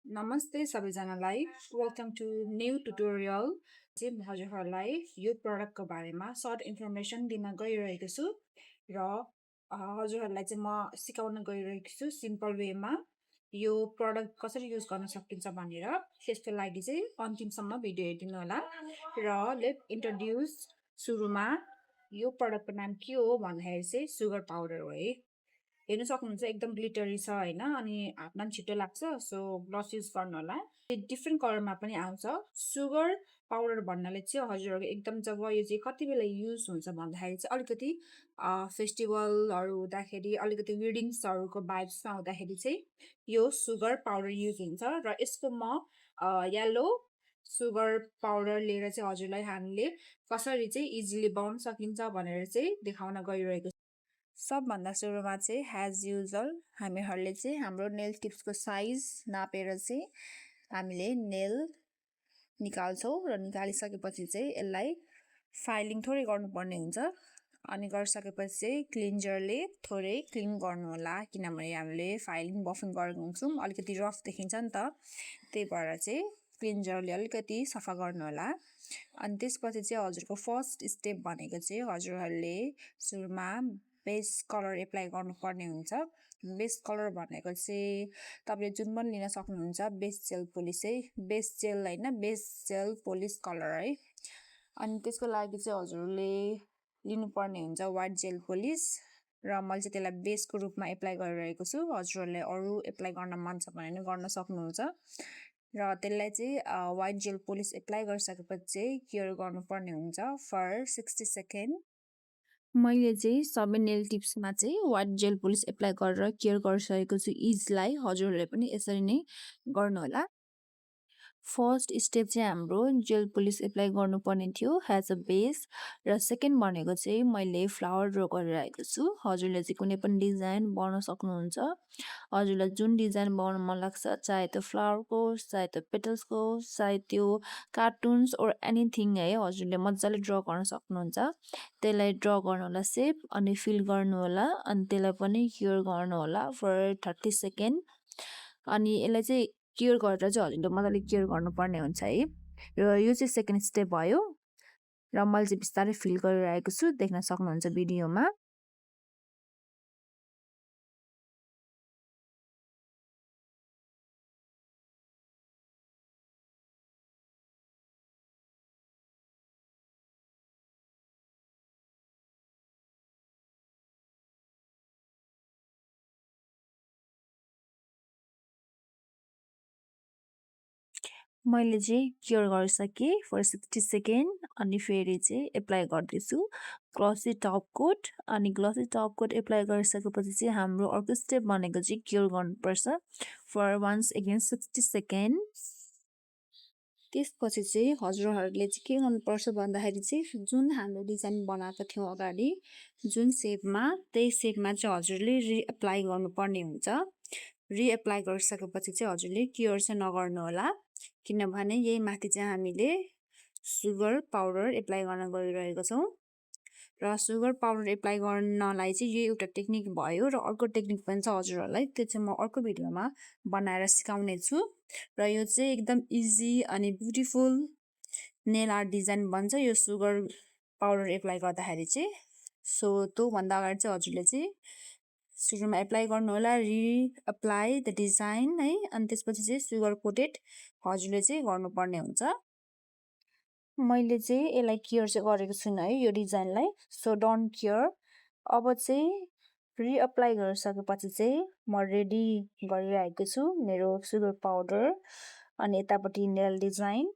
नमस्ते सबैजनालाई welcome to new tutorial चाहिँ म हजुरहरूलाई यो प्रडक्टको बारेमा सर्ट इन्फर्मेसन दिन गइरहेको छु र हजुरहरूलाई चाहिँ म सिकाउन गइरहेको छु सिम्पल वेमा यो प्रडक्ट कसरी युज गर्न सकिन्छ भनेर त्यसको लागि चाहिँ अन्तिमसम्म भिडियो हेरिदिनु होला र लेट इन्ट्रोड्युस सुरुमा यो प्रडक्टको नाम के हो भन्दाखेरि चाहिँ सुगर पाउडर हो है हेर्नु सक्नुहुन्छ एकदम ग्लिटरी छ होइन अनि हातमा पनि छिटो लाग्छ सो ग्लस युज गर्नु होला डिफ्रेन्ट कलरमा पनि आउँछ सुगर पाउडर भन्नाले चाहिँ हजुरहरूको एकदम जब यो चाहिँ कति बेला युज हुन्छ भन्दाखेरि चाहिँ अलिकति फेस्टिभलहरू हुँदाखेरि अलिकति वेडिङ्सहरूको भाइब्समा आउँदाखेरि चाहिँ यो सुगर पाउडर युज हुन्छ र यसको म येल्लो सुगर पाउडर लिएर चाहिँ हजुरलाई हामीले कसरी चाहिँ इजिली बनाउन सकिन्छ भनेर चाहिँ देखाउन गइरहेको सबभन्दा सुरुमा चाहिँ एज युजल हामीहरूले चाहिँ हाम्रो नेल टिप्सको साइज नापेर चाहिँ हामीले नेल निकाल्छौँ र निकालिसकेपछि चाहिँ यसलाई फाइलिङ थोरै गर्नुपर्ने हुन्छ अनि गरिसकेपछि चाहिँ क्लिन्जरले थोरै क्लिन गर्नु होला किनभने हामीले फाइलिङ बफिङ गरेको हुन्छौँ अलिकति रफ देखिन्छ नि त त्यही भएर चाहिँ क्लिन्जरले अलिकति सफा गर्नु होला अनि त्यसपछि चाहिँ हजुरको फर्स्ट स्टेप भनेको चाहिँ हजुरहरूले सुरुमा बेस कलर एप्लाई गर्नुपर्ने हुन्छ बेस कलर भनेको चाहिँ तपाईँले जुन पनि लिन सक्नुहुन्छ बेस जेल पोलिस है बेस जेल होइन बेस जेल पोलिस कलर है अनि त्यसको लागि चाहिँ हजुरले लिनुपर्ने हुन्छ वाइट जेल पोलिस र मैले चाहिँ त्यसलाई बेसको रूपमा एप्लाई गरिरहेको छु हजुरहरूले अरू एप्लाई गर्न मन छ भने पनि गर्न सक्नुहुन्छ र त्यसलाई चाहिँ वाइट जेल पोलिस एप्लाई गरिसकेपछि चाहिँ केयर गर्नुपर्ने हुन्छ फर 60 सेकेन्ड मैले चाहिँ सबै नेल टिप्समा चाहिँ वाइट जेल पोलिस एप्लाई गरेर केयर गरिसकेको छु इजलाई हजुरहरूले पनि यसरी नै गर्नुहोला फर्स्ट स्टेप चाहिँ हाम्रो जेल पोलिस एप्लाई गर्नुपर्ने थियो एज अ बेस र सेकेन्ड भनेको चाहिँ मैले फ्लावर ड्र गरिरहेको छु हजुरले चाहिँ कुनै पनि डिजाइन बनाउन सक्नुहुन्छ हजुरलाई जुन डिजाइन बनाउन मन लाग्छ चाहे त्यो फ्लावरको चाहे त्यो पेटल्सको चाहे त्यो कार्टुन्स ओर एनिथिङ है हजुरले मजाले ड्र गर्न सक्नुहुन्छ त्यसलाई ड्र गर्नु होला सेप अनि फिल गर्नु होला अनि त्यसलाई पनि क्योर गर्नु होला फर 30 सेकेन्ड अनि यसलाई चाहिँ केयर गरेर चाहिँ हजुरले मजाले केयर गर्नुपर्ने हुन्छ है र यो चाहिँ सेकेन्ड स्टेप भयो र मैले चाहिँ बिस्तारै फिल गरिरहेको छु देख्न सक्नुहुन्छ भिडियोमा मैले चाहिँ केयर गरिसकेँ फर 60 सेकेन्ड अनि फेरि चाहिँ एप्लाई गर्दैछु ग्लसी टप कोट अनि ग्लसी टप कोट एप्लाई गरिसकेपछि चाहिँ हाम्रो अर्को स्टेप भनेको चाहिँ केयर गर्नुपर्छ फर वान्स एगेन 60 सेकेन्ड त्यसपछि चाहिँ हजुरहरूले चाहिँ के गर्नुपर्छ भन्दाखेरि चाहिँ जुन हाम्रो डिजाइन बनाएको थियौँ अगाडि जुन सेपमा त्यही सेपमा चाहिँ हजुरले रिएप्लाई गर्नुपर्ने हुन्छ रिएप्लाई गरिसकेपछि चाहिँ हजुरले केयर चाहिँ नगर्नु होला किनभने यही माथि चाहिँ हामीले सुगर पाउडर एप्लाई गर्न गइरहेको छौँ र सुगर पाउडर एप्लाई गर्नलाई चाहिँ यो एउटा टेक्निक भयो र अर्को टेक्निक पनि छ हजुरहरूलाई त्यो चाहिँ म अर्को भिडियोमा बनाएर सिकाउने छु र यो चाहिँ एकदम इजी अनि ब्युटिफुल नेल आर्ट डिजाइन बन्छ यो सुगर पाउडर एप्लाई गर्दाखेरि चाहिँ सो त्योभन्दा अगाडि चाहिँ हजुरले चाहिँ सुरुमा एप्लाई गर्नु होला रिएप्लाई द डिजाइन है अनि त्यसपछि चाहिँ सुगर कोटेड हजुरले चाहिँ गर्नुपर्ने हुन्छ मैले चाहिँ यसलाई केयर चाहिँ गरेको छुइनँ है यो डिजाइनलाई सो डोन्ट केयर अब चाहिँ रिएप्लाई गरिसकेपछि चाहिँ म रेडी गरिरहेको छु मेरो सुगर पाउडर अनि यतापट्टि नेल डिजाइन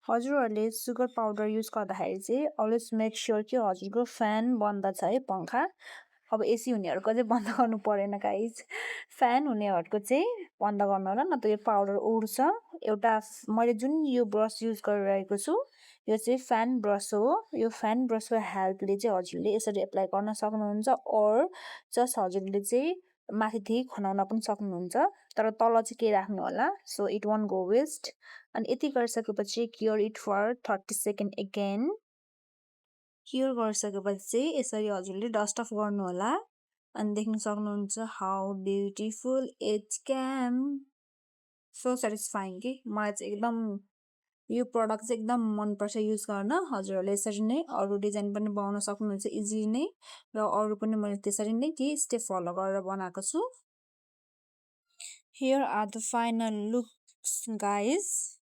हजुरहरूले सुगर पाउडर युज गर्दाखेरि चाहिँ अलवेज मेक स्योर कि हजुरको फ्यान बन्द छ है पङ्खा अब एसी हुनेहरूको चाहिँ बन्द गर्नु परेन गाइज फ्यान हुनेहरूको चाहिँ बन्द गर्नु होला न त यो पाउडर उड्छ एउटा मैले जुन यो ब्रस युज गरिरहेको छु यो चाहिँ फ्यान ब्रस हो यो फ्यान ब्रसको हेल्पले चाहिँ हजुरले यसरी एप्लाई गर्न सक्नुहुन्छ ओर जस्ट हजुरले चाहिँ माथिदेखि खनाउन पनि सक्नुहुन्छ तर तल चाहिँ के राख्नु होला so it won't go waste अनि यति गरिसकेपछि cure it for 30 second again cure गरिसकेपछि चाहिँ यसरी हजुरले डस्ट अफ गर्नु होला अनि देख्न सक्नुहुन्छ how beautiful it came so satisfying कि मलाई चाहिँ एकदम यो प्रडक्ट चाहिँ एकदम मनपर्छ युज गर्न। हजुरहरूले यसरी नै अरू डिजाइन पनि बनाउन सक्नुहुन्छ इजी नै, र अरू पनि मैले त्यसरी नै केही स्टेप फलो गरेर बनाएको छु। Here are the final looks, guys.